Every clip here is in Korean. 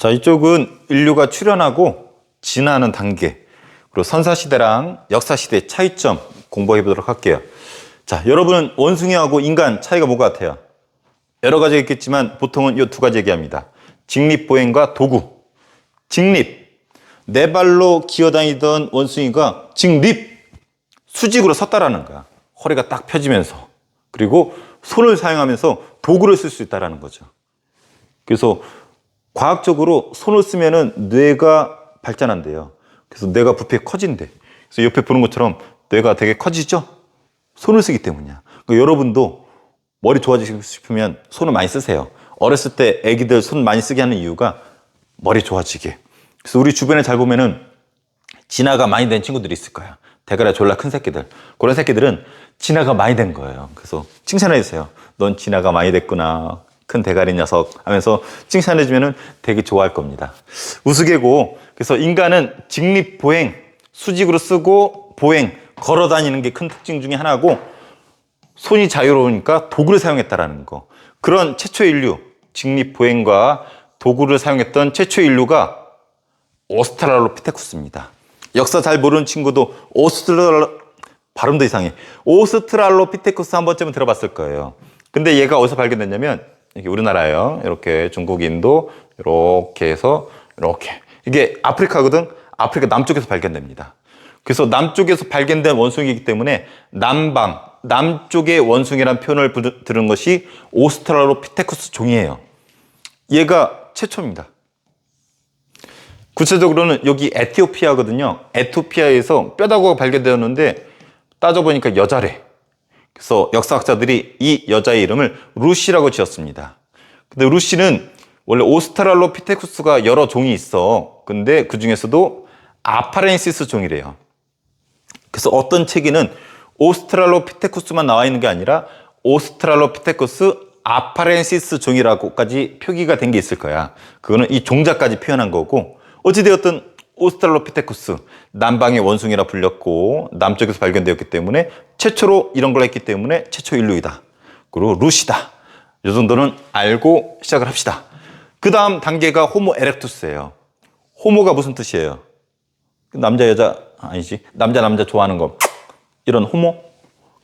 자, 이쪽은 인류가 출현하고 진화하는 단계, 그리고 선사시대랑 역사시대의 차이점 공부해 보도록 할게요. 자, 여러분은 원숭이하고 인간 차이가 뭐가 같아요? 여러 가지 있겠지만 보통은 이 두 가지 얘기합니다. 직립보행과 도구. 직립, 네 발로 기어다니던 원숭이가 직립, 수직으로 섰다라는 거야. 허리가 딱 펴지면서. 그리고 손을 사용하면서 도구를 쓸 수 있다는 거죠. 그래서 과학적으로 손을 쓰면은 뇌가 발전한대요. 그래서 뇌가 부피 커진대. 그래서 옆에 보는 것처럼 뇌가 되게 커지죠? 손을 쓰기 때문이야. 그러니까 여러분도 머리 좋아지고 싶으면 손을 많이 쓰세요. 어렸을 때 애기들 손 많이 쓰게 하는 이유가 머리 좋아지게. 그래서 우리 주변에 잘 보면은 진화가 많이 된 친구들이 있을 거야. 대가리 졸라 큰 새끼들. 그런 새끼들은 진화가 많이 된 거예요. 그래서 칭찬해 주세요. 넌 진화가 많이 됐구나. 큰 대가리 녀석 하면서 칭찬해 주면은 되게 좋아할 겁니다. 우스개고. 그래서 인간은 직립보행, 수직으로 쓰고 보행, 걸어 다니는 게 큰 특징 중에 하나고, 손이 자유로우니까 도구를 사용했다라는 거. 그런 최초 인류, 직립보행과 도구를 사용했던 최초 인류가 오스트랄로피테쿠스입니다. 역사 잘 모르는 친구도 발음도 이상해. 오스트랄로피테쿠스 한 번쯤은 들어봤을 거예요. 근데 얘가 어디서 발견됐냐면, 이게 우리나라예요. 이렇게 중국, 인도, 이렇게 해서 이렇게. 이게 아프리카거든. 아프리카 남쪽에서 발견됩니다. 그래서 남쪽에서 발견된 원숭이이기 때문에 남쪽의 원숭이라는 표현을 들은 것이 오스트랄로피테쿠스 종이에요. 얘가 최초입니다. 구체적으로는 여기 에티오피아거든요. 에티오피아에서 뼈다구가 발견되었는데 따져보니까 여자래. 그래서 역사학자들이 이 여자의 이름을 루시라고 지었습니다. 근데 루시는 원래 오스트랄로피테쿠스가 여러 종이 있어. 근데 그 중에서도 아파렌시스 종이래요. 그래서 어떤 책에는 오스트랄로피테쿠스만 나와 있는 게 아니라 오스트랄로피테쿠스 아파렌시스 종이라고까지 표기가 된 게 있을 거야. 그거는 이 종자까지 표현한 거고, 어찌되었든 오스트랄로피테쿠스, 남방의 원숭이라 불렸고 남쪽에서 발견되었기 때문에 최초로 이런 걸 했기 때문에 최초 인류이다. 그리고 루시다. 이 정도는 알고 시작을 합시다. 그 다음 단계가 호모 에렉투스예요. 호모가 무슨 뜻이에요? 남자 여자 아니지. 남자 좋아하는 거 이런 호모?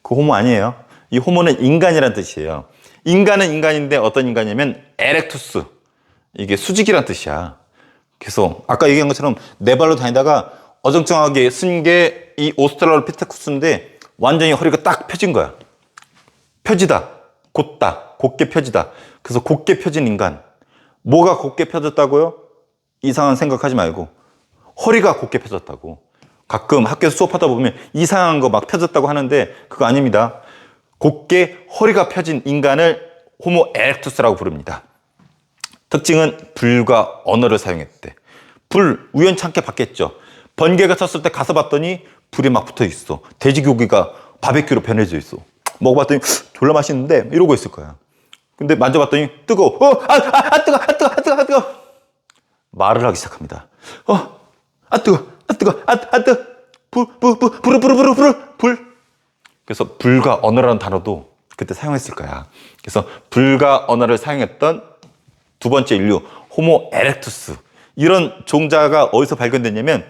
그 호모 아니에요. 이 호모는 인간이란 뜻이에요. 인간은 인간인데 어떤 인간이냐면 에렉투스, 이게 수직이란 뜻이야. 그래서 아까 얘기한 것처럼 네 발로 다니다가 어정쩡하게 쓴 게 이 오스트랄로피테쿠스인데 완전히 허리가 딱 펴진 거야. 펴지다, 곧다, 곧게 펴지다. 그래서 곧게 펴진 인간. 뭐가 곧게 펴졌다고요? 이상한 생각하지 말고 허리가 곧게 펴졌다고. 가끔 학교에서 수업하다 보면 이상한 거 막 펴졌다고 하는데 그거 아닙니다. 곧게 허리가 펴진 인간을 호모 에렉투스라고 부릅니다. 특징은 불과 언어를 사용했대. 불 우연찮게 봤겠죠. 번개가 쳤을 때 가서 봤더니 불이 막 붙어 있어. 돼지고기가 바베큐로 변해져 있어. 먹어봤더니 졸라 맛있는데 이러고 있을 거야. 근데 만져봤더니 뜨거워. 뜨거. 말을 하기 시작합니다. 뜨거. 불. 그래서 불과 언어라는 단어도 그때 사용했을 거야. 그래서 불과 언어를 사용했던 두 번째 인류, 호모 에렉투스. 이런 종자가 어디서 발견됐냐면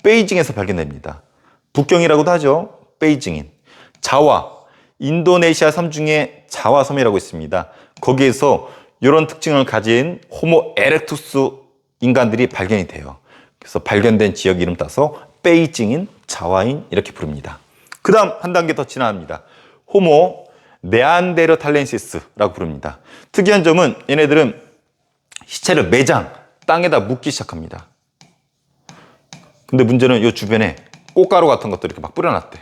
베이징에서 발견됩니다. 북경이라고도 하죠. 베이징인. 자와, 인도네시아 섬 중에 자와 섬이라고 있습니다. 거기에서 이런 특징을 가진 호모 에렉투스 인간들이 발견이 돼요. 그래서 발견된 지역 이름 따서 베이징인, 자와인 이렇게 부릅니다. 그 다음 한 단계 더 진화합니다. 호모 네안데르탈렌시스라고 부릅니다. 특이한 점은 얘네들은 시체를 매장, 땅에다 묻기 시작합니다. 근데 문제는 이 주변에 꽃가루 같은 것도 이렇게 막 뿌려놨대.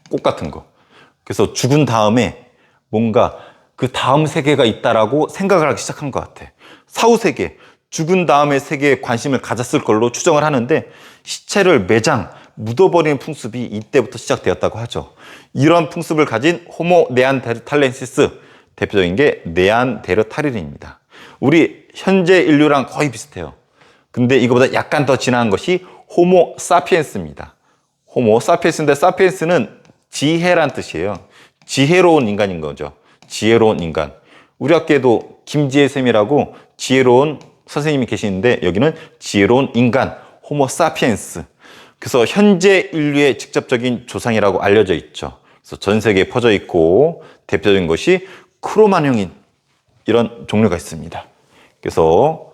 꽃 같은 거. 그래서 죽은 다음에 뭔가 그 다음 세계가 있다라고 생각을 하기 시작한 것 같아. 사후 세계, 죽은 다음의 세계에 관심을 가졌을 걸로 추정을 하는데 시체를 매장, 묻어버리는 풍습이 이때부터 시작되었다고 하죠. 이런 풍습을 가진 호모 네안데르탈렌시스, 대표적인 게 네안데르탈인입니다. 우리 현재 인류랑 거의 비슷해요. 근데 이거보다 약간 더 진화한 것이 호모 사피엔스입니다. 호모 사피엔스인데 사피엔스는 지혜란 뜻이에요. 지혜로운 인간인 거죠. 지혜로운 인간. 우리 학교에도 김지혜 쌤이라고 지혜로운 선생님이 계시는데 여기는 지혜로운 인간, 호모 사피엔스. 그래서 현재 인류의 직접적인 조상이라고 알려져 있죠. 그래서 전 세계에 퍼져 있고 대표적인 것이 크로마뇽인 이런 종류가 있습니다. 그래서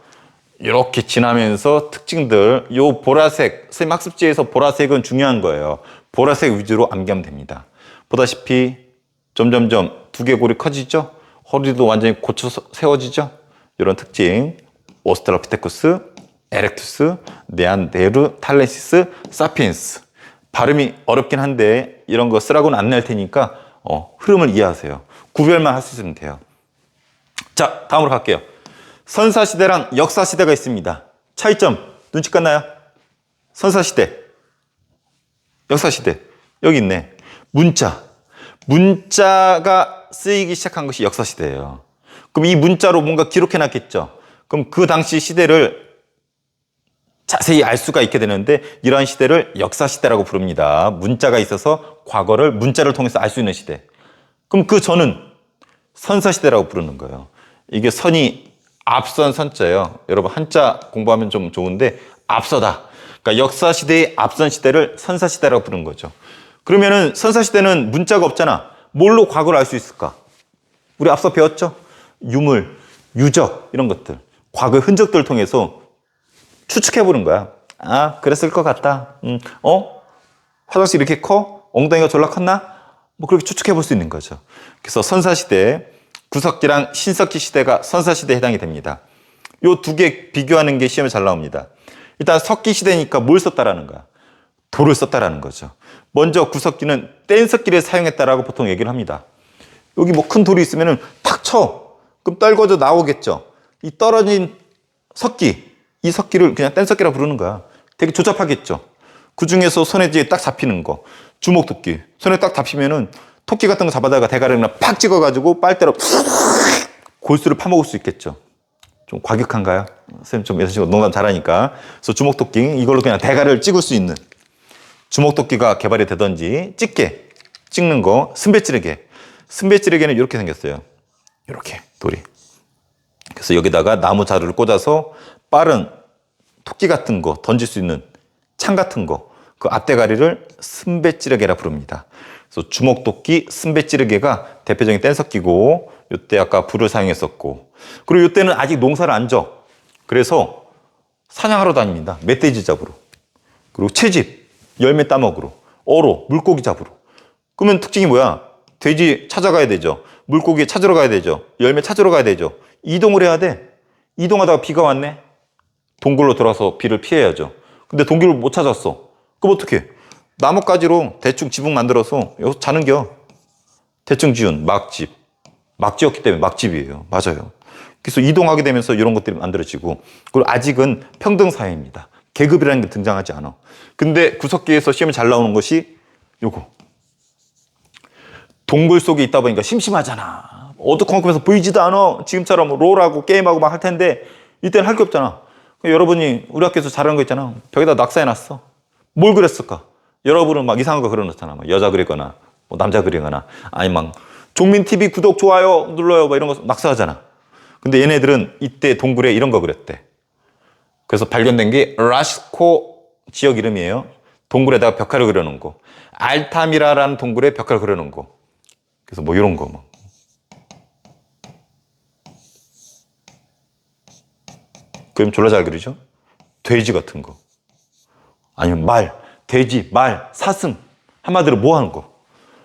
이렇게 지나면서 특징들, 요 보라색, 선생님 학습지에서 보라색은 중요한 거예요. 보라색 위주로 암기하면 됩니다. 보다시피 점점점 두개골이 커지죠? 허리도 완전히 고쳐 세워지죠? 이런 특징. 오스트랄로피테쿠스, 에렉투스, 네안데르탈렌시스, 사피엔스. 발음이 어렵긴 한데 이런 거 쓰라고는 안 낼 테니까 흐름을 이해하세요. 구별만 할 수 있으면 돼요. 자, 다음으로 갈게요. 선사시대랑 역사시대가 있습니다. 차이점 눈치 깠나요? 선사시대, 역사시대. 여기 있네. 문자가 쓰이기 시작한 것이 역사시대예요. 그럼 이 문자로 뭔가 기록해놨겠죠. 그럼 그 당시 시대를 자세히 알 수가 있게 되는데 이러한 시대를 역사시대라고 부릅니다. 문자가 있어서 과거를 문자를 통해서 알 수 있는 시대. 그럼 그 전은 선사시대라고 부르는 거예요. 이게 선이 앞선 선자예요. 여러분 한자 공부하면 좀 좋은데 앞서다. 그러니까 역사시대의 앞선 시대를 선사시대라고 부르는 거죠. 그러면은 선사시대는 문자가 없잖아. 뭘로 과거를 알 수 있을까? 우리 앞서 배웠죠? 유물, 유적 이런 것들. 과거의 흔적들을 통해서 추측해보는 거야. 아, 그랬을 것 같다. 화장실 이렇게 커? 엉덩이가 졸라 컸나? 뭐 그렇게 추측해볼 수 있는 거죠. 그래서 선사시대, 구석기랑 신석기 시대가 선사시대에 해당이 됩니다. 요 두 개 비교하는 게 시험에 잘 나옵니다. 일단 석기 시대니까 뭘 썼다라는 거야? 돌을 썼다라는 거죠. 먼저 구석기는 뗀석기를 사용했다라고 보통 얘기를 합니다. 여기 뭐 큰 돌이 있으면은 탁 쳐. 그럼 떨궈져 나오겠죠. 이 떨어진 석기, 이 석기를 그냥 뗀석기라 부르는 거야. 되게 조잡하겠죠. 그 중에서 손에 딱 잡히는 거, 주먹토끼. 손에 딱 잡히면은 토끼 같은 거 잡아다가 대가리를 그냥 팍 찍어가지고 빨대로 골수를 파먹을 수 있겠죠. 좀 과격한가요? 선생님 좀 이런 식으로 농담 잘하니까. 그래서 주먹토끼, 이걸로 그냥 대가리를 찍을 수 있는 주먹토끼가 개발이 되던지, 집게, 찍는 거, 승배찌르개. 승배찌르개는 이렇게 생겼어요. 이렇게 돌이. 그래서 여기다가 나무 자루를 꽂아서 빠른 토끼 같은 거 던질 수 있는 창 같은 거, 그 앞대가리를 승배찌르개라 부릅니다. 그래서 주먹토끼, 승배찌르개가 대표적인 뗀석기고, 이때 아까 불을 사용했었고, 그리고 이때는 아직 농사를 안 져. 그래서 사냥하러 다닙니다. 멧돼지 잡으러. 그리고 채집, 열매 따먹으러. 어로, 물고기 잡으러. 그러면 특징이 뭐야? 돼지 찾아가야 되죠. 물고기 찾으러 가야 되죠. 열매 찾으러 가야 되죠. 이동을 해야 돼. 이동하다가 비가 왔네. 동굴로 들어와서 비를 피해야죠. 근데 동굴을 못 찾았어. 그럼 어떡해? 나뭇가지로 대충 지붕 만들어서 여기서 자는겨. 대충 지은 막집. 막지였기 때문에 막집이에요. 맞아요. 그래서 이동하게 되면서 이런 것들이 만들어지고, 그리고 아직은 평등사회입니다. 계급이라는 게 등장하지 않아. 근데 구석기에서 시험에 잘 나오는 것이 요거. 동굴 속에 있다 보니까 심심하잖아. 어두컴컴해서 보이지도 않아. 지금처럼 롤하고 게임하고 막 할 텐데 이때는 할 게 없잖아. 여러분이 우리 학교에서 잘하는 거 있잖아. 벽에다 낙서해놨어. 뭘 그렸을까? 여러분은 막 이상한 거 그려놓잖아. 막 여자 그리거나 뭐 남자 그리거나 아니 막 종민TV 구독 좋아요 눌러요 막 이런 거 낙서하잖아. 근데 얘네들은 이때 동굴에 이런 거 그렸대. 그래서 발견된 게 라시코 지역 이름이에요. 동굴에다가 벽화를 그려놓은 거. 알타미라라는 동굴에 벽화를 그려놓은 거. 그래서 뭐 이런 거 막. 그림 졸라 잘 그리죠? 돼지 같은 거. 아니면 말, 돼지, 말, 사슴. 한마디로 뭐 하는 거?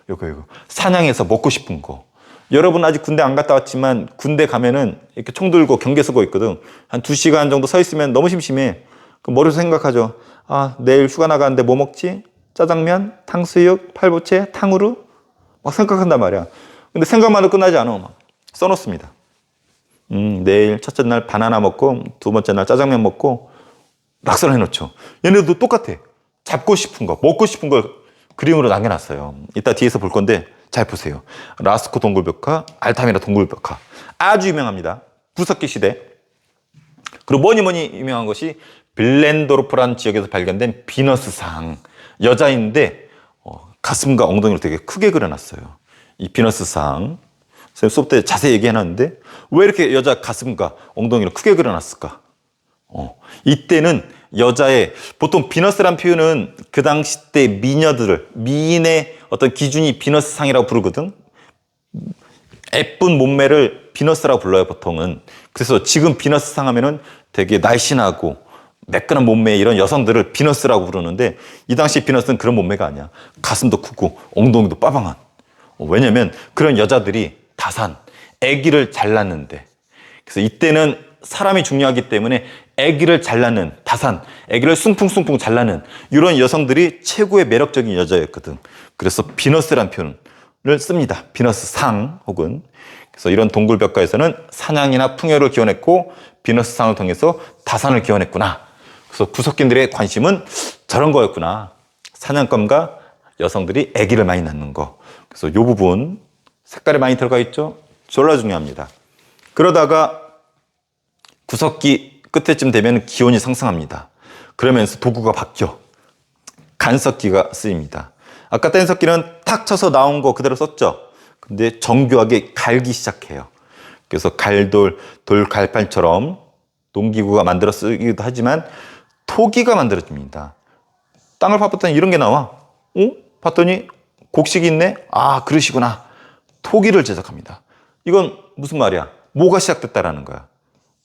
이거. 사냥해서 먹고 싶은 거. 여러분 아직 군대 안 갔다 왔지만 군대 가면은 이렇게 총 들고 경계 서고 있거든. 한 2시간 정도 서 있으면 너무 심심해. 그 머리에서 생각하죠. 아, 내일 휴가 나가는데 뭐 먹지? 짜장면, 탕수육, 팔보채, 탕후루? 막 생각한단 말이야. 근데 생각만 해도 끝나지 않아. 막 써놓습니다. 내일 첫째 날 바나나 먹고 두 번째 날 짜장면 먹고 낙서를 해놓죠. 얘네들도 똑같아. 잡고 싶은 거, 먹고 싶은 걸 그림으로 남겨놨어요. 이따 뒤에서 볼 건데 잘 보세요. 라스코 동굴벽화, 알타미라 동굴벽화. 아주 유명합니다. 구석기 시대. 그리고 뭐니 유명한 것이 빌렌도르프라는 지역에서 발견된 비너스상. 여자인데 가슴과 엉덩이를 되게 크게 그려놨어요. 이 비너스상. 선생님 수업 때 자세히 얘기해놨는데 왜 이렇게 여자 가슴과 엉덩이를 크게 그려놨을까? 이때는 여자의, 보통 비너스란 표현은 그 당시 때 미녀들을, 미인의 어떤 기준이 비너스상이라고 부르거든. 예쁜 몸매를 비너스라고 불러요, 보통은. 그래서 지금 비너스상 하면은 되게 날씬하고 매끈한 몸매 이런 여성들을 비너스라고 부르는데, 이 당시 비너스는 그런 몸매가 아니야. 가슴도 크고 엉덩이도 빠방한. 왜냐면 그런 여자들이 다산, 아기를 잘 낳는데, 그래서 이때는 사람이 중요하기 때문에 아기를 잘 낳는, 다산, 아기를 숭풍숭풍 잘 낳는 이런 여성들이 최고의 매력적인 여자였거든. 그래서 비너스란 표현을 씁니다. 비너스상 혹은. 그래서 이런 동굴벽가에서는 사냥이나 풍요를 기원했고 비너스상을 통해서 다산을 기원했구나. 그래서 구석기들의 관심은 저런 거였구나. 사냥감과 여성들이 아기를 많이 낳는 거. 그래서 이 부분 색깔이 많이 들어가 있죠. 졸라 중요합니다. 그러다가 구석기 끝에쯤 되면 기온이 상승합니다. 그러면서 도구가 바뀌어. 간석기가 쓰입니다. 아까 뗀석기는 탁 쳐서 나온 거 그대로 썼죠. 근데 정교하게 갈기 시작해요. 그래서 갈돌, 돌갈판처럼 농기구가 만들어 쓰기도 하지만 토기가 만들어집니다. 땅을 파봤더니 이런 게 나와. 봤더니 곡식이 있네? 아, 그릇이구나. 토기를 제작합니다. 이건 무슨 말이야? 뭐가 시작됐다라는 거야?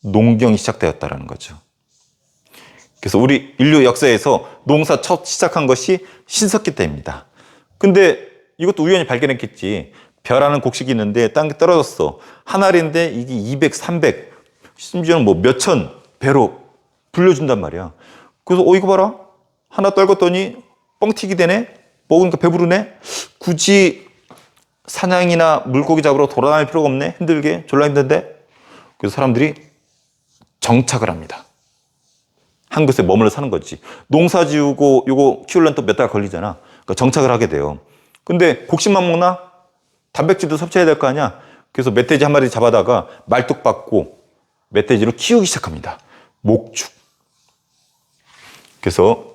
농경이 시작되었다라는 거죠. 그래서 우리 인류 역사에서 농사 첫 시작한 것이 신석기 때입니다. 근데 이것도 우연히 발견했겠지. 벼라는 곡식이 있는데 땅에 떨어졌어. 한 알인데 이게 200, 300, 심지어는 뭐 몇천 배로 불려준단 말이야. 그래서 이거 봐라. 하나 떨궜더니 뻥튀기 되네? 먹으니까 배부르네? 굳이 사냥이나 물고기 잡으러 돌아다닐 필요가 없네? 힘들게? 졸라 힘든데? 그래서 사람들이 정착을 합니다. 한 곳에 머물러 사는 거지. 농사 지우고 요거 키우려면 또 몇 달 걸리잖아. 그러니까 정착을 하게 돼요. 근데 곡식만 먹나? 단백질도 섭취해야 될 거 아니야? 그래서 멧돼지 한 마리 잡아다가 말뚝박고 멧돼지를 키우기 시작합니다. 목축. 그래서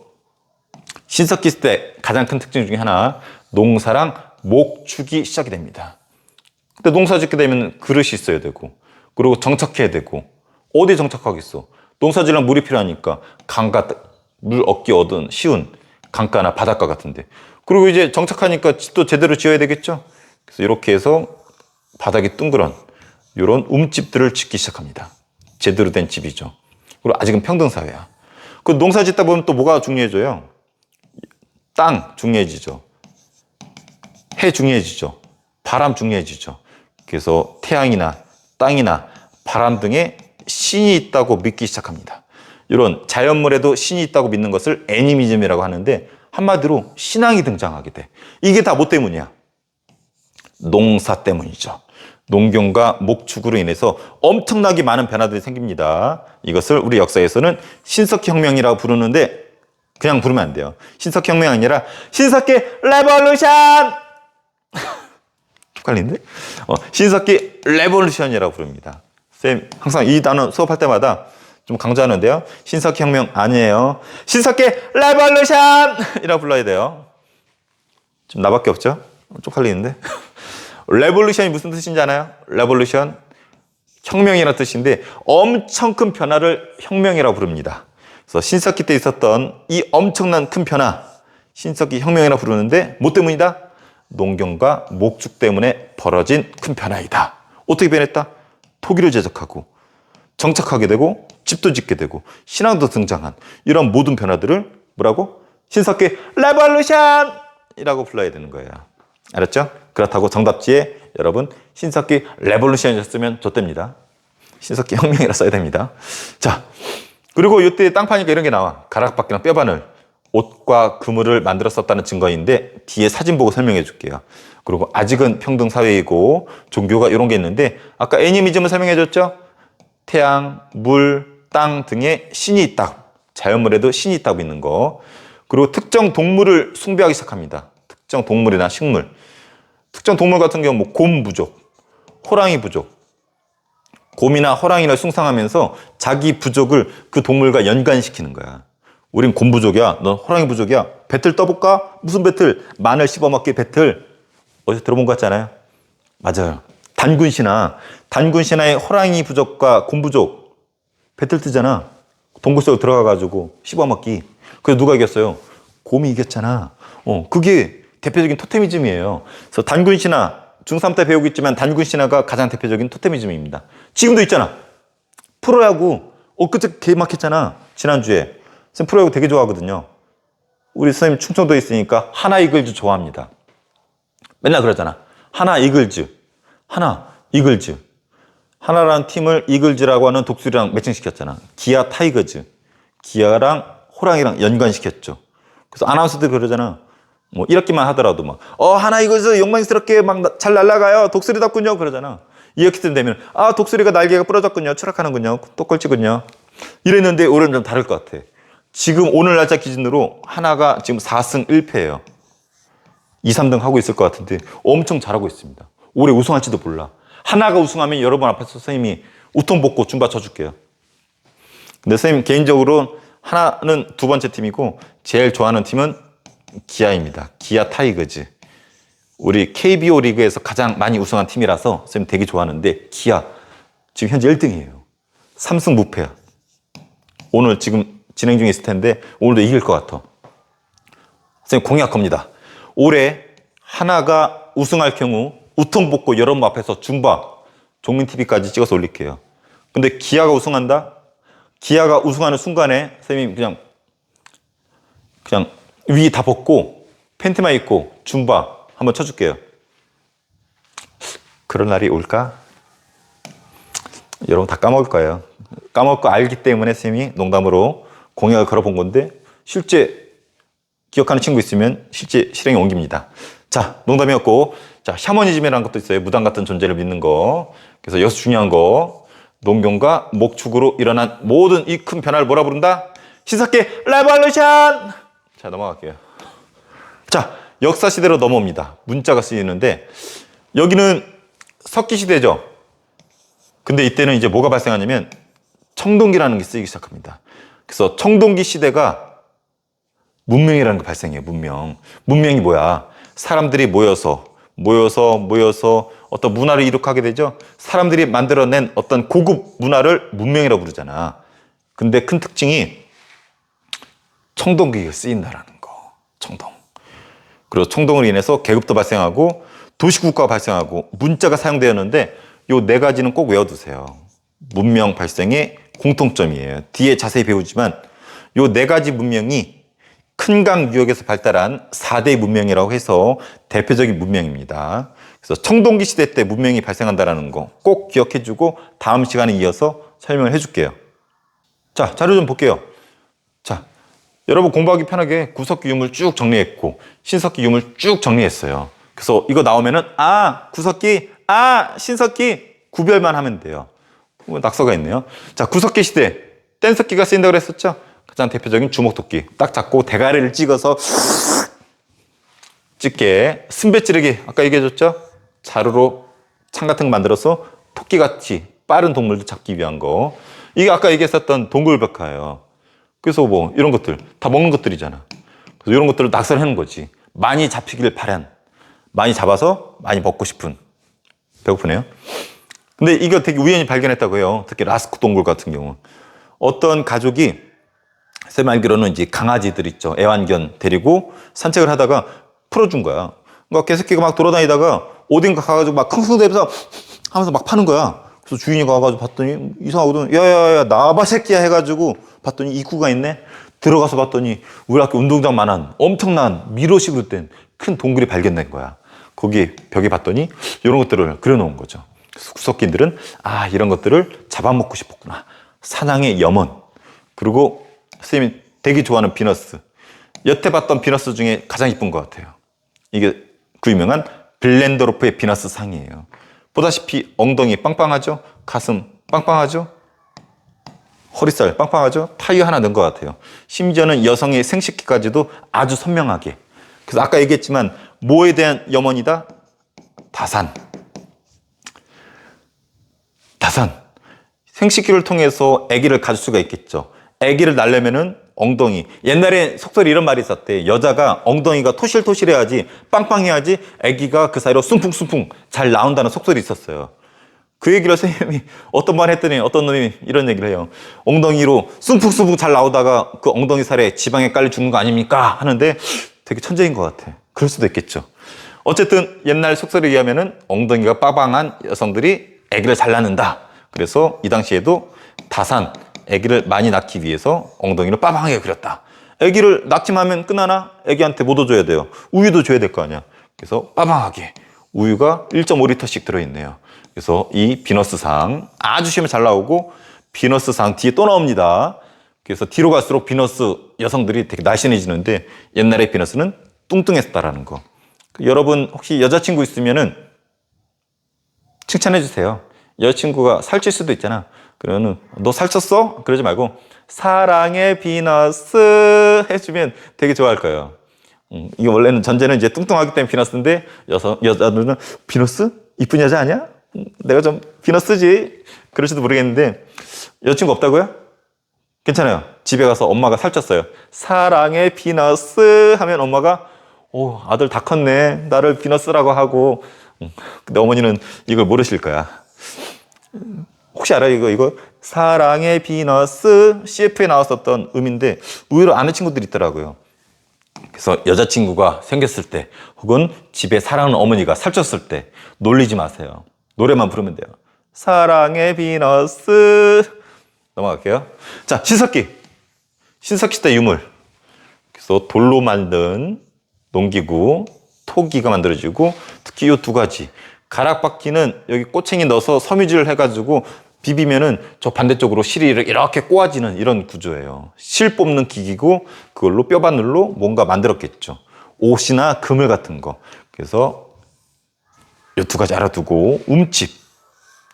신석기 때 가장 큰 특징 중에 하나, 농사랑 목축이 시작이 됩니다. 근데 농사 짓게 되면 그릇이 있어야 되고, 그리고 정착해야 되고, 어디 정착하겠어? 농사지랑 물이 필요하니까 강가, 물 얻기 쉬운 강가나 바닷가 같은데. 그리고 이제 정착하니까 집도 제대로 지어야 되겠죠? 그래서 이렇게 해서 바닥이 둥그런 이런 움집들을 짓기 시작합니다. 제대로 된 집이죠. 그리고 아직은 평등사회야. 그 농사 짓다 보면 또 뭐가 중요해져요? 땅 중요해지죠. 해 중요해지죠. 바람 중요해지죠. 그래서 태양이나 땅이나 바람 등에 신이 있다고 믿기 시작합니다. 이런 자연물에도 신이 있다고 믿는 것을 애니미즘이라고 하는데, 한마디로 신앙이 등장하게 돼. 이게 다 뭐 때문이야? 농사 때문이죠. 농경과 목축으로 인해서 엄청나게 많은 변화들이 생깁니다. 이것을 우리 역사에서는 신석기 혁명이라고 부르는데, 그냥 부르면 안 돼요. 신석기 혁명이 아니라 신석기 레볼루션! 헷갈리는데? 신석기 레볼루션이라고 부릅니다. 쌤, 항상 이 단어 수업할 때마다 좀 강조하는데요. 신석기 혁명 아니에요. 신석기 레볼루션! 이라고 불러야 돼요. 좀 나밖에 없죠? 쪽팔리는데? 레볼루션이 무슨 뜻인지 아나요? 레볼루션, 혁명이라는 뜻인데 엄청 큰 변화를 혁명이라고 부릅니다. 그래서 신석기 때 있었던 이 엄청난 큰 변화, 신석기 혁명이라고 부르는데 뭐 때문이다? 농경과 목축 때문에 벌어진 큰 변화이다. 어떻게 변했다? 토기를 제작하고 정착하게 되고 집도 짓게 되고 신앙도 등장한 이런 모든 변화들을 뭐라고? 신석기 레볼루션이라고 불러야 되는 거예요. 알았죠? 그렇다고 정답지에 여러분 신석기 레볼루션이었으면 좋답니다. 신석기 혁명이라 써야 됩니다. 자, 그리고 이때 땅 파니까 이런 게 나와. 가락바퀴랑 뼈바늘, 옷과 그물을 만들었었다는 증거인데 뒤에 사진 보고 설명해 줄게요. 그리고 아직은 평등 사회이고 종교가 이런 게 있는데, 아까 애니미즘을 설명해 줬죠? 태양, 물, 땅 등에 신이 있다. 자연물에도 신이 있다고 있는 거. 그리고 특정 동물을 숭배하기 시작합니다. 특정 동물이나 식물. 특정 동물 같은 경우 뭐 곰 부족, 호랑이 부족. 곰이나 호랑이를 숭상하면서 자기 부족을 그 동물과 연관시키는 거야. 우린 곰 부족이야. 넌 호랑이 부족이야. 배틀 떠볼까? 무슨 배틀? 마늘 씹어먹기 배틀. 어디서 들어본 것 같잖아요. 맞아요. 단군 신화의 호랑이 부족과 곰 부족 배틀 뜨잖아. 동굴 속으로 들어가가지고 씹어먹기. 그래서 누가 이겼어요? 곰이 이겼잖아. 그게 대표적인 토테미즘이에요. 그래서 단군 신화, 중3 때 배우겠지만 단군 신화가 가장 대표적인 토테미즘입니다. 지금도 있잖아. 프로야구, 엊그제 개막했잖아. 지난주에. 선생님 프로야구 되게 좋아하거든요. 우리 선생님 충청도에 있으니까 하나 이글즈 좋아합니다. 맨날 그러잖아. 하나 이글즈. 하나 이글즈. 하나라는 팀을 이글즈라고 하는 독수리랑 매칭시켰잖아. 기아 타이거즈. 기아랑 호랑이랑 연관시켰죠. 그래서 아나운서들 그러잖아. 뭐 1학기만 하더라도 막 하나 이글즈 욕망스럽게 막 잘 날아가요. 독수리답군요. 그러잖아. 2학기쯤 되면 독수리가 날개가 부러졌군요. 추락하는군요. 똑꼴찌군요. 이랬는데 올해는 좀 다를 것 같아. 지금 오늘 날짜 기준으로 하나가 지금 4승 1패예요. 2, 3등 하고 있을 것 같은데 엄청 잘하고 있습니다. 올해 우승할지도 몰라. 하나가 우승하면 여러분 앞에서 선생님이 우통 벗고 줌바 쳐줄게요. 근데 선생님 개인적으로 하나는 두 번째 팀이고 제일 좋아하는 팀은 기아입니다. 기아 타이거즈. 우리 KBO 리그에서 가장 많이 우승한 팀이라서 선생님 되게 좋아하는데 기아 지금 현재 1등이에요. 3승 무패야. 오늘 지금 진행 중에 있을 텐데 오늘도 이길 것 같아. 선생님 공약 겁니다. 올해 하나가 우승할 경우 우통 벗고 여러분 앞에서 줌바 종민TV까지 찍어서 올릴게요. 근데 기아가 우승한다? 기아가 우승하는 순간에 선생님이 그냥 위 다 벗고 팬티만 입고 줌바 한번 쳐줄게요. 그런 날이 올까? 여러분 다 까먹을 거예요. 까먹을 거 알기 때문에 선생님이 농담으로 공약을 걸어본 건데 실제 기억하는 친구 있으면 실제 실행에 옮깁니다. 자, 농담이었고, 자, 샤머니즘이라는 것도 있어요. 무당 같은 존재를 믿는 거. 그래서 여기서 중요한 거, 농경과 목축으로 일어난 모든 이 큰 변화를 뭐라 부른다? 신석기 레볼루션! 자, 넘어갈게요. 자, 역사 시대로 넘어옵니다. 문자가 쓰이는데 여기는 석기 시대죠. 근데 이때는 이제 뭐가 발생하냐면 청동기라는 게 쓰이기 시작합니다. 그래서 청동기 시대가 문명이라는 게 발생해요. 문명이 뭐야? 사람들이 모여서 어떤 문화를 이룩하게 되죠. 사람들이 만들어낸 어떤 고급 문화를 문명이라고 부르잖아. 근데 큰 특징이 청동기가 쓰인다라는 거. 청동. 그리고 청동으로 인해서 계급도 발생하고 도시국가가 발생하고 문자가 사용되었는데 요 네 가지는 꼭 외워두세요. 문명 발생의 공통점이에요. 뒤에 자세히 배우지만 요 네 가지 문명이 큰강 유역에서 발달한 4대 문명이라고 해서 대표적인 문명입니다. 그래서 청동기 시대 때 문명이 발생한다는 거 꼭 기억해주고 다음 시간에 이어서 설명을 해줄게요. 자, 자료 좀 볼게요. 자, 여러분 공부하기 편하게 구석기 유물 쭉 정리했고 신석기 유물 쭉 정리했어요. 그래서 이거 나오면은 구석기, 신석기 구별만 하면 돼요. 낙서가 있네요. 자, 구석기 시대 뗀석기가 쓰인다고 그랬었죠? 가장 대표적인 주먹토끼 딱 잡고 대가리를 찍어서 찍게 순배 찌르기 아까 얘기해줬죠? 자루로 창 같은 거 만들어서 토끼같이 빠른 동물도 잡기 위한 거 이게 아까 얘기했었던 동굴벽화예요. 그래서 뭐 이런 것들 다 먹는 것들이잖아. 그래서 이런 것들을 낙서를 하는 거지. 많이 잡히길 바란 많이 잡아서 많이 먹고 싶은 배고프네요. 근데 이거 되게 우연히 발견했다고 해요. 특히 라스쿠 동굴 같은 경우 어떤 가족이 쌤 알기로는 이제 강아지들 있죠. 애완견 데리고 산책을 하다가 풀어준 거야. 그러니까 개새끼가 막 돌아다니다가 어딘가 가가지고 막 킁킁대면서 하면서 막 파는 거야. 그래서 주인이 가가지고 봤더니 이상하거든. 야야야 나와봐 새끼야 해가지고 봤더니 입구가 있네. 들어가서 봤더니 우리 학교 운동장만한 엄청난 미로식으로 된 큰 동굴이 발견된 거야. 거기 벽에 봤더니 이런 것들을 그려놓은 거죠. 그래서 구석기들은 이런 것들을 잡아먹고 싶었구나. 사냥의 염원. 그리고 선생님이 되게 좋아하는 비너스. 여태 봤던 비너스 중에 가장 이쁜 것 같아요. 이게 그 유명한 블렌더로프의 비너스 상이에요. 보다시피 엉덩이 빵빵하죠? 가슴 빵빵하죠? 허리살 빵빵하죠? 타이어 하나 넣은 것 같아요. 심지어는 여성의 생식기까지도 아주 선명하게. 그래서 아까 얘기했지만 뭐에 대한 염원이다? 다산. 생식기를 통해서 아기를 가질 수가 있겠죠. 아기를 낳으려면은 엉덩이. 옛날에 속설에 이런 말이 있었대. 여자가 엉덩이가 토실토실해야지 빵빵해야지 아기가 그 사이로 숭풍숭풍 잘 나온다는 속설이 있었어요. 그 얘기를 선생님이 어떤 말 했더니 어떤 놈이 이런 얘기를 해요. 엉덩이로 숭풍숭풍 잘 나오다가 그 엉덩이 살에 지방에 깔려 죽는 거 아닙니까? 하는데 되게 천재인 것 같아. 그럴 수도 있겠죠. 어쨌든 옛날 속설에 의하면은 엉덩이가 빠방한 여성들이 아기를 잘 낳는다. 그래서 이 당시에도 다산, 아기를 많이 낳기 위해서 엉덩이를 빠방하게 그렸다. 아기를 낳기만 하면 끝나나? 아기한테 뭐 더 줘야 돼요? 우유도 줘야 될 거 아니야. 그래서 빠방하게 우유가 1.5리터씩 들어있네요. 그래서 이 비너스상 아주 시험에 잘 나오고 비너스상 뒤에 또 나옵니다. 그래서 뒤로 갈수록 비너스 여성들이 되게 날씬해지는데 옛날에 비너스는 뚱뚱했다라는 거. 여러분 혹시 여자친구 있으면은 칭찬해 주세요. 여자친구가 살찔 수도 있잖아. 그러면 너 살쪘어? 그러지 말고 사랑의 비너스 해주면 되게 좋아할 거예요. 이게 원래는 전제는 이제 뚱뚱하기 때문에 비너스인데 여자들은 비너스? 이쁜 여자 아니야? 내가 좀 비너스지? 그럴지도 모르겠는데 여자친구 없다고요? 괜찮아요. 집에 가서 엄마가 살쪘어요. 사랑의 비너스 하면 엄마가 오, 아들 다 컸네. 나를 비너스라고 하고. 근데 어머니는 이걸 모르실 거야. 혹시 알아요? 이거 사랑의 비너스 CF에 나왔었던 음인데 의외로 아는 친구들이 있더라고요. 그래서 여자친구가 생겼을 때 혹은 집에 사랑하는 어머니가 살쪘을 때 놀리지 마세요. 노래만 부르면 돼요. 사랑의 비너스. 넘어갈게요. 자, 신석기. 신석기 시대 유물. 그래서 돌로 만든 농기구, 토기가 만들어지고 특히 이 두 가지. 가락바퀴는 여기 꼬챙이 넣어서 섬유질을 해가지고 비비면은 저 반대쪽으로 실이 이렇게 꼬아지는 이런 구조예요. 실 뽑는 기기고 그걸로 뼈바늘로 뭔가 만들었겠죠. 옷이나 그물 같은 거. 그래서 이 두 가지 알아두고 움집.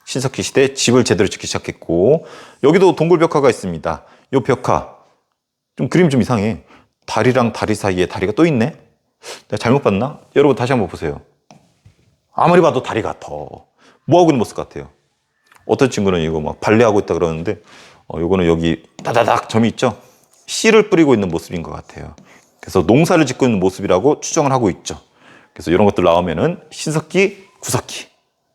신석기 시대 집을 제대로 짓기 시작했고 여기도 동굴벽화가 있습니다. 이 벽화 좀 그림이 좀 이상해. 다리랑 다리 사이에 다리가 또 있네. 내가 잘못 봤나? 여러분 다시 한번 보세요. 아무리 봐도 다리 같아. 뭐하고 있는 모습 같아요. 어떤 친구는 이거 막 발레하고 있다 그러는데 요거는 여기 다다닥 점이 있죠. 씨를 뿌리고 있는 모습인 것 같아요. 그래서 농사를 짓고 있는 모습이라고 추정을 하고 있죠. 그래서 이런 것들 나오면은 신석기, 구석기.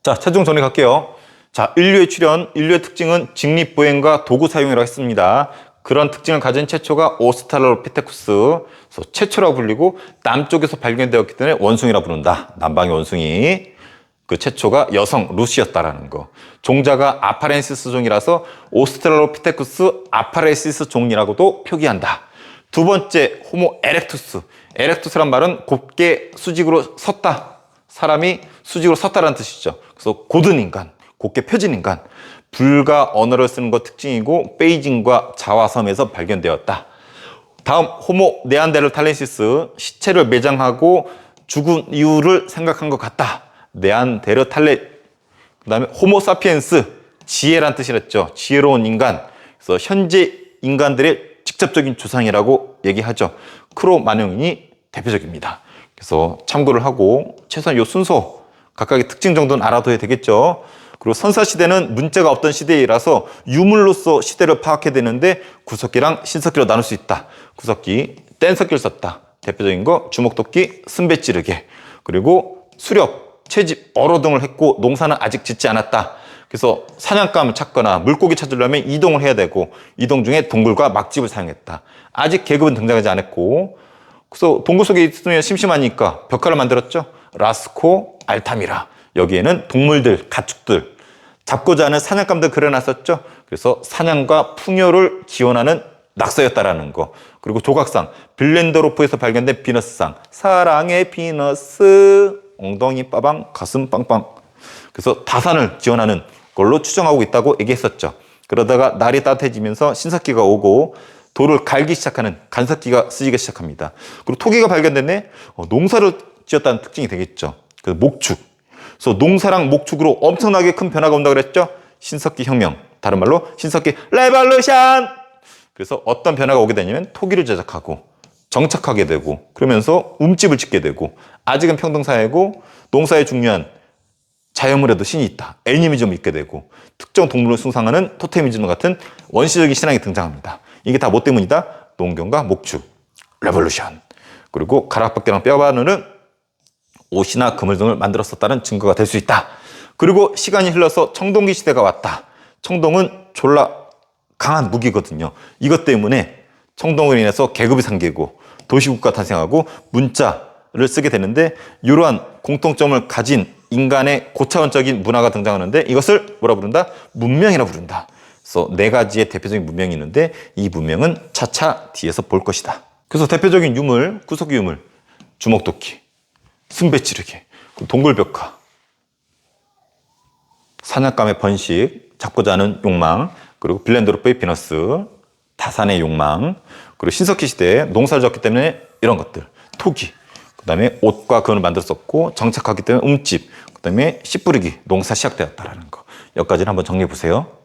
자, 최종 정리할게요. 자, 인류의 출현, 인류의 특징은 직립보행과 도구 사용이라고 했습니다. 그런 특징을 가진 최초가 오스트랄로피테쿠스, 그래서 최초라고 불리고 남쪽에서 발견되었기 때문에 원숭이라 부른다. 남방의 원숭이. 그 최초가 여성 루시였다라는 거. 종자가 아파렌시스 종이라서 오스트랄로피테쿠스 아파렌시스 종이라고도 표기한다. 두 번째, 호모 에렉투스. 에렉투스란 말은 곱게 수직으로 섰다. 사람이 수직으로 섰다라는 뜻이죠. 그래서 고든 인간, 곱게 펴진 인간. 불가 언어를 쓰는 것 특징이고 베이징과 자화섬에서 발견되었다. 다음 호모 네안데르탈렌시스. 시체를 매장하고 죽은 이유를 생각한 것 같다. 네안데르탈렌. 그 다음에 호모 사피엔스. 지혜란 뜻이랬죠. 지혜로운 인간. 그래서 현재 인간들의 직접적인 조상이라고 얘기하죠. 크로마뇽이 대표적입니다. 그래서 참고를 하고 최소한 이 순서 각각의 특징 정도는 알아둬야 되겠죠. 그리고 선사시대는 문자가 없던 시대이라서 유물로서 시대를 파악해야 되는데 구석기랑 신석기로 나눌 수 있다. 구석기, 뗀석기를 썼다. 대표적인 거 주먹토끼, 순배 찌르개. 그리고 수렵, 채집, 어로 등을 했고 농사는 아직 짓지 않았다. 그래서 사냥감을 찾거나 물고기 찾으려면 이동을 해야 되고 이동 중에 동굴과 막집을 사용했다. 아직 계급은 등장하지 않았고 그래서 동굴 속에 있으면 심심하니까 벽화를 만들었죠. 라스코, 알타미라. 여기에는 동물들, 가축들, 잡고자 하는 사냥감들 그려놨었죠. 그래서 사냥과 풍요를 기원하는 낙서였다라는 거. 그리고 조각상, 빌렌더로프에서 발견된 비너스상. 사랑의 비너스, 엉덩이 빠방, 가슴 빵빵. 그래서 다산을 지원하는 걸로 추정하고 있다고 얘기했었죠. 그러다가 날이 따뜻해지면서 신석기가 오고 돌을 갈기 시작하는 간석기가 쓰이기 시작합니다. 그리고 토기가 발견됐네. 농사를 지었다는 특징이 되겠죠. 그 목축. 그래서 농사랑 목축으로 엄청나게 큰 변화가 온다고 그랬죠. 신석기 혁명. 다른 말로 신석기 레볼루션. 그래서 어떤 변화가 오게 되냐면 토기를 제작하고 정착하게 되고 그러면서 움집을 짓게 되고 아직은 평등사회고 농사에 중요한 자연물에도 신이 있다. 애니미즘을 믿게 되고 특정 동물을 숭상하는 토테미즘 같은 원시적인 신앙이 등장합니다. 이게 다 뭐 때문이다? 농경과 목축, 레볼루션. 그리고 가락바퀴랑 뼈바늘은 옷이나 그물 등을 만들었었다는 증거가 될 수 있다. 그리고 시간이 흘러서 청동기 시대가 왔다. 청동은 졸라 강한 무기거든요. 이것 때문에 청동으로 인해서 계급이 생기고 도시국가 탄생하고 문자를 쓰게 되는데 이러한 공통점을 가진 인간의 고차원적인 문화가 등장하는데 이것을 뭐라 부른다? 문명이라 부른다. 그래서 네 가지의 대표적인 문명이 있는데 이 문명은 차차 뒤에서 볼 것이다. 그래서 대표적인 유물, 구석 유물, 주먹도끼, 순배찌르기, 동굴벽화, 사냥감의 번식, 잡고자 하는 욕망, 그리고 빌랜드로프의 비너스, 다산의 욕망, 그리고 신석기 시대에 농사를 졌기 때문에 이런 것들, 토기, 그 다음에 옷과 근을 만들어 썼고 정착하기 때문에 움집, 그 다음에 씨 뿌리기, 농사 시작되었다라는 거. 여기까지는 한번 정리해 보세요.